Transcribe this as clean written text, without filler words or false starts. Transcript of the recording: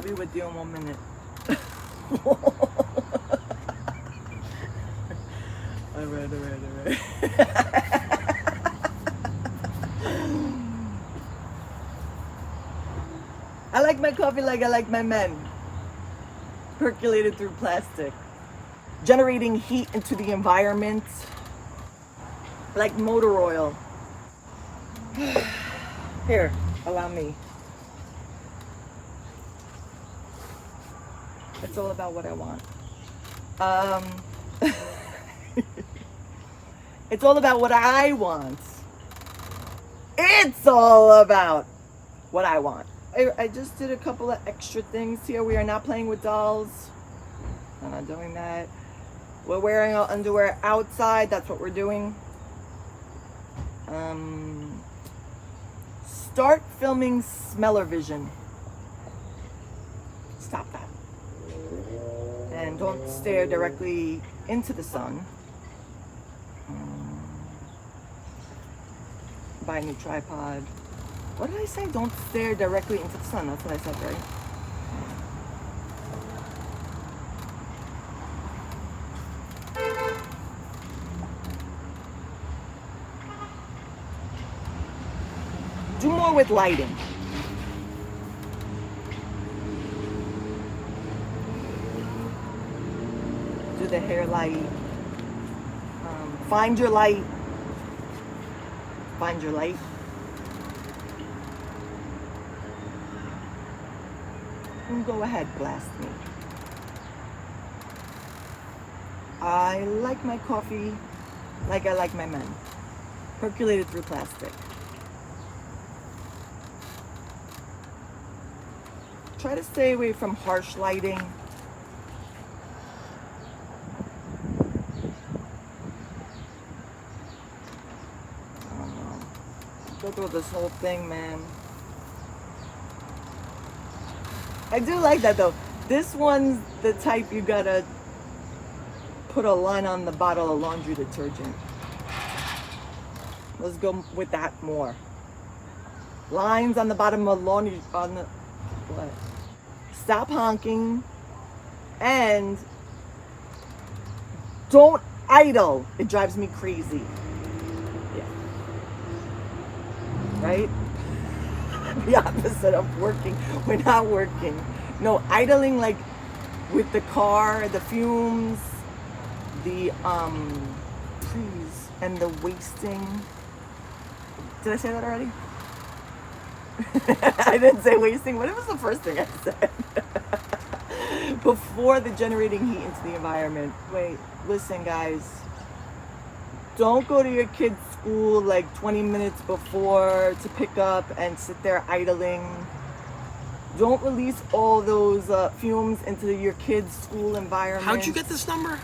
I'll be with you in 1 minute. All right. I like my coffee like I like my men. Percolated through plastic. Generating heat into the environment. Like motor oil. Here, allow me. It's all about what I want. It's all about what I want. It's all about what I want. I just did a couple of extra things here. We are not playing with dolls. I'm not doing that. We're wearing our underwear outside. That's what we're doing. Start filming smell-o-vision. Stop that. And don't stare directly into the sun. Buy a new tripod. What did I say? Don't stare directly into the sun. That's what I said, right? Do more with lighting. Do the hair light. Find your light. Find your light. And go ahead, blast me. I like my coffee like I like my men. Percolated through plastic. Try to stay away from harsh lighting. I don't know. Go through this whole thing, man. I do like that though. This one's the type you gotta put a line on the bottle of laundry detergent. Let's go with that more. Lines on the bottom of laundry, on the, what? Stop honking and don't idle. It drives me crazy. Yeah. Right? The opposite of working. We're not working. No, idling, like with the car, the fumes, the trees, and the wasting. Did I say that already? I didn't say wasting. What was the first thing I said? Before the generating heat into the environment. Wait, listen guys. Don't go to your kid's school like 20 minutes before to pick up and sit there idling. Don't release all those fumes into your kid's school environment. How'd you get this number?